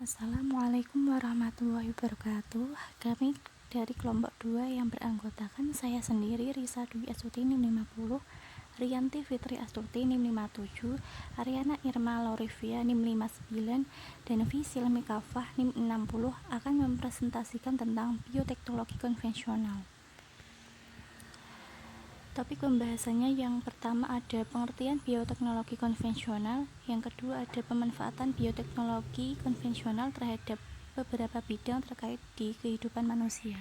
Assalamualaikum warahmatullahi wabarakatuh. Kami dari kelompok 2 yang beranggotakan saya sendiri, Risa Dwi Astuti NIM 50, Rianti Fitri Astuti NIM 57, Ariana Irma Laurivia NIM 59, dan Visil Mikafah NIM 60 akan mempresentasikan tentang bioteknologi konvensional. Topik pembahasannya yang pertama ada pengertian bioteknologi konvensional, yang kedua ada pemanfaatan bioteknologi konvensional terhadap beberapa bidang terkait di kehidupan manusia.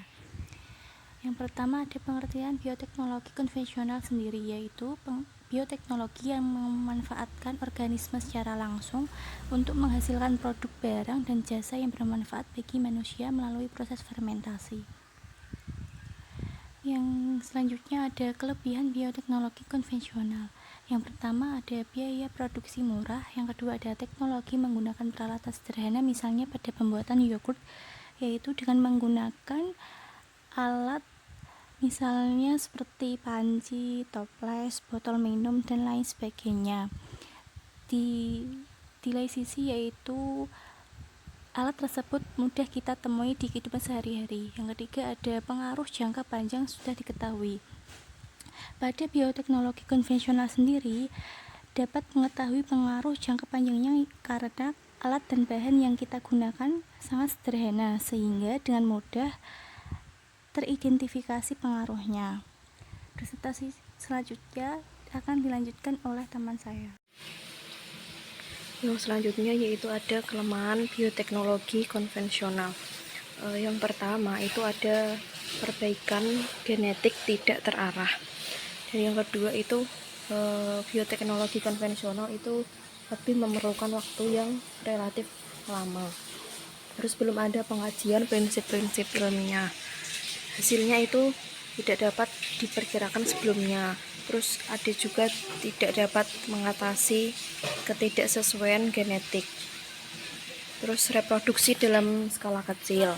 Yang pertama ada pengertian bioteknologi konvensional sendiri, yaitu bioteknologi yang memanfaatkan organisme secara langsung untuk menghasilkan produk barang dan jasa yang bermanfaat bagi manusia melalui proses fermentasi. Yang selanjutnya ada kelebihan bioteknologi konvensional. Yang pertama ada biaya produksi murah, yang kedua ada teknologi menggunakan peralatan sederhana, misalnya pada pembuatan yogurt, yaitu dengan menggunakan alat misalnya seperti panci, toples, botol minum, dan lain sebagainya. Di lain sisi yaitu alat tersebut mudah kita temui di kehidupan sehari-hari. Yang ketiga ada pengaruh jangka panjang sudah diketahui. Pada bioteknologi konvensional sendiri dapat mengetahui pengaruh jangka panjangnya karena alat dan bahan yang kita gunakan sangat sederhana sehingga dengan mudah teridentifikasi pengaruhnya. Presentasi selanjutnya akan dilanjutkan oleh teman saya. Yang selanjutnya yaitu ada kelemahan bioteknologi konvensional. Yang pertama itu ada perbaikan genetik tidak terarah. Dan yang kedua itu bioteknologi konvensional itu lebih memerlukan waktu yang relatif lama. Terus belum ada pengajian prinsip-prinsip ilmiah. Hasilnya itu tidak dapat diperkirakan sebelumnya. Terus ada juga tidak dapat mengatasi ketidaksesuaian genetik. Terus reproduksi dalam skala kecil.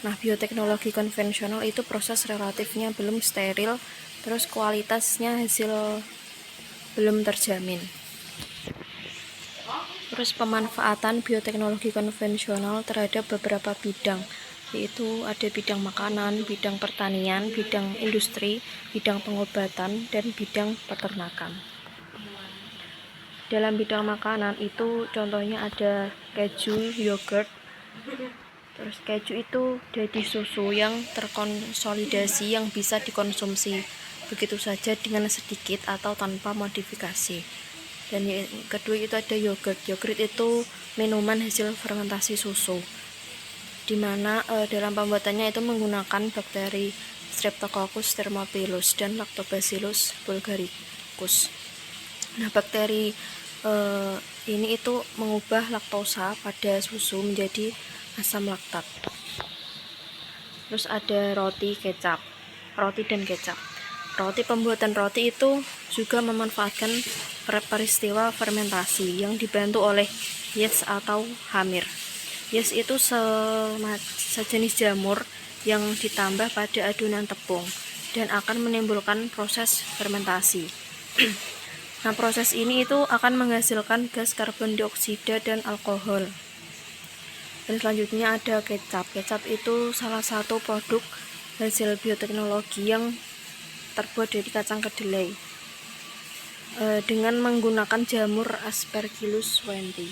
Nah, bioteknologi konvensional itu proses relatifnya belum steril, terus kualitasnya hasil belum terjamin. Terus pemanfaatan bioteknologi konvensional terhadap beberapa bidang, yaitu ada bidang makanan, bidang pertanian, bidang industri, bidang pengobatan, dan bidang peternakan. Dalam bidang makanan itu contohnya ada keju, yogurt. Terus keju itu dari susu yang terkonsolidasi yang bisa dikonsumsi begitu saja dengan sedikit atau tanpa modifikasi. Dan yang kedua itu ada yogurt. Yogurt itu minuman hasil fermentasi susu, di mana dalam pembuatannya itu menggunakan bakteri Streptococcus thermophilus dan Lactobacillus bulgaricus. Nah, bakteri ini itu mengubah laktosa pada susu menjadi asam laktat. Terus ada roti dan kecap. Pembuatan roti itu juga memanfaatkan peristiwa fermentasi yang dibantu oleh yeast atau hamir. Yeast itu sejenis jamur yang ditambah pada adonan tepung dan akan menimbulkan proses fermentasi. Nah, proses ini itu akan menghasilkan gas karbon dioksida dan alkohol. Dan selanjutnya ada kecap. Kecap itu salah satu produk hasil bioteknologi yang terbuat dari kacang kedelai dengan menggunakan jamur Aspergillus wientii.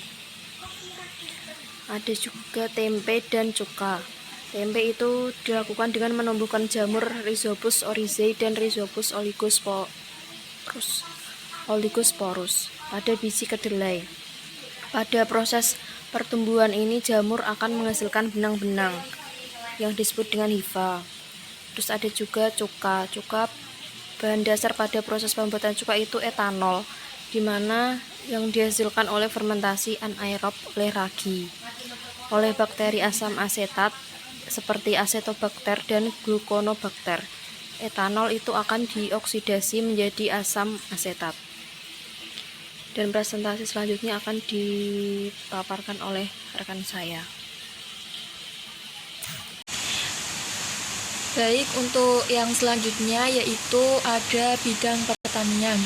Ada juga tempe dan cuka. Tempe itu dilakukan dengan menumbuhkan jamur Rhizopus oryzae dan Rhizopus oligosporus pada biji kedelai. Pada proses pertumbuhan ini jamur akan menghasilkan benang-benang yang disebut dengan hifa. Terus ada juga cuka. Bahan dasar pada proses pembuatan cuka itu etanol, di mana yang dihasilkan oleh fermentasi anaerob oleh ragi oleh bakteri asam asetat seperti acetobacter dan gluconobacter. Etanol itu akan dioksidasi menjadi asam asetat. Dan presentasi selanjutnya akan dipaparkan oleh rekan saya. Baik, untuk yang selanjutnya yaitu ada bidang pertanian.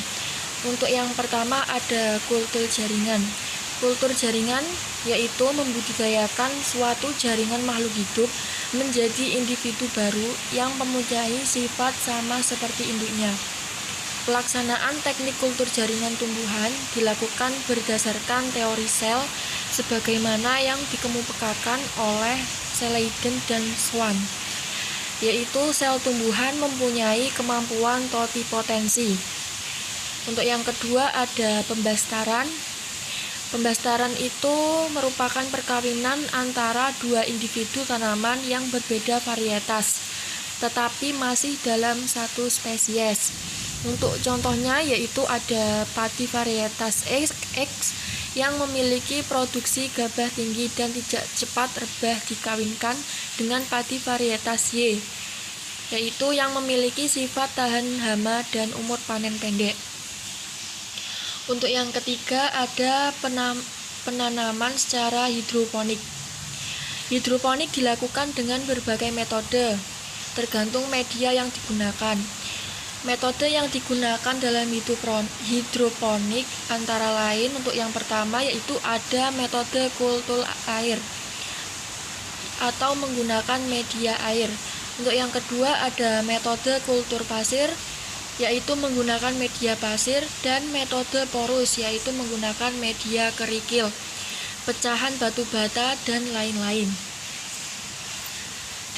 Untuk yang pertama ada kultur jaringan. Kultur jaringan yaitu membudidayakan suatu jaringan makhluk hidup menjadi individu baru yang mempunyai sifat sama seperti induknya. Pelaksanaan teknik kultur jaringan tumbuhan dilakukan berdasarkan teori sel sebagaimana yang dikemukakan oleh Seleiden dan Swan, yaitu sel tumbuhan mempunyai kemampuan totipotensi. Untuk yang kedua ada pembastaran. Pembastaran itu merupakan perkawinan antara dua individu tanaman yang berbeda varietas, tetapi masih dalam satu spesies. Untuk contohnya yaitu ada padi varietas X yang memiliki produksi gabah tinggi dan tidak cepat rebah dikawinkan dengan padi varietas Y, yaitu yang memiliki sifat tahan hama dan umur panen pendek. Untuk yang ketiga ada penanaman secara hidroponik. Hidroponik dilakukan dengan berbagai metode, tergantung media yang digunakan. Metode yang digunakan dalam hidroponik antara lain untuk yang pertama yaitu ada metode kultur air atau menggunakan media air. Untuk yang kedua ada metode kultur pasir yaitu menggunakan media pasir, dan metode porus yaitu menggunakan media kerikil, pecahan batu bata, dan lain-lain.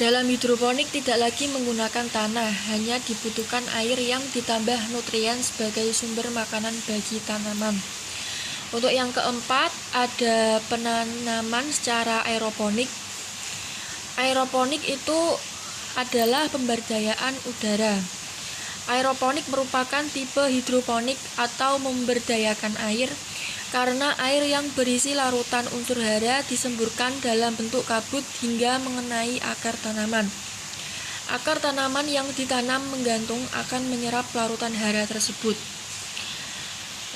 Dalam hidroponik tidak lagi menggunakan tanah, hanya dibutuhkan air yang ditambah nutrien sebagai sumber makanan bagi tanaman. Untuk yang keempat ada penanaman secara aeroponik. Aeroponik itu adalah pemberdayaan udara. Aeroponik merupakan tipe hidroponik atau memberdayakan air karena air yang berisi larutan unsur hara disemburkan dalam bentuk kabut hingga mengenai akar tanaman. Akar tanaman yang ditanam menggantung akan menyerap larutan hara tersebut.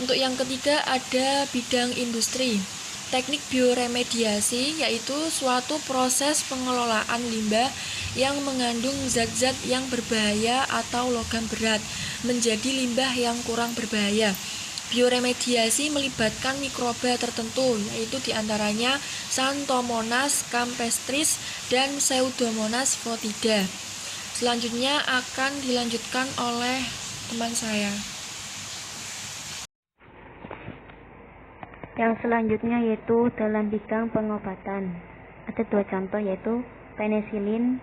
Untuk yang ketiga ada bidang industri. Teknik bioremediasi yaitu suatu proses pengelolaan limbah yang mengandung zat-zat yang berbahaya atau logam berat menjadi limbah yang kurang berbahaya. Bioremediasi melibatkan mikroba tertentu yaitu diantaranya Xanthomonas campestris dan Pseudomonas fotida. Selanjutnya akan dilanjutkan oleh teman saya. Yang selanjutnya yaitu dalam bidang pengobatan. Ada dua contoh yaitu penisilin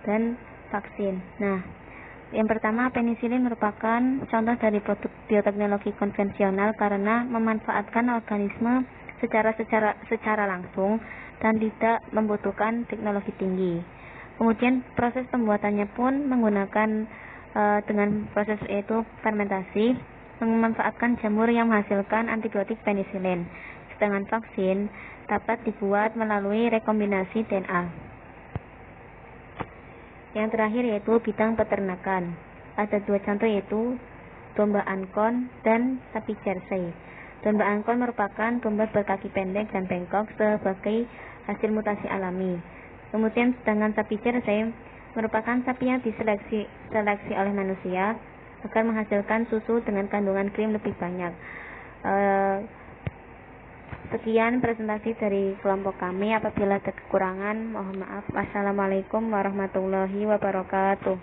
dan vaksin. Nah, yang pertama penisilin merupakan contoh dari produk bioteknologi konvensional karena memanfaatkan organisme secara langsung dan tidak membutuhkan teknologi tinggi. Kemudian proses pembuatannya pun menggunakan dengan proses yaitu fermentasi, memanfaatkan jamur yang menghasilkan antibiotik penisilin. Sedangkan vaksin dapat dibuat melalui rekombinasi DNA. Yang terakhir yaitu bidang peternakan. Ada dua contoh yaitu domba ankon dan sapi Jersey. Domba ankon merupakan domba berkaki pendek dan bengkok sebagai hasil mutasi alami. Kemudian sedangkan sapi Jersey merupakan sapi yang diseleksi oleh manusia agar menghasilkan susu dengan kandungan krim lebih banyak. Sekian presentasi dari kelompok kami. Apabila ada kekurangan, mohon maaf. Wassalamualaikum warahmatullahi wabarakatuh.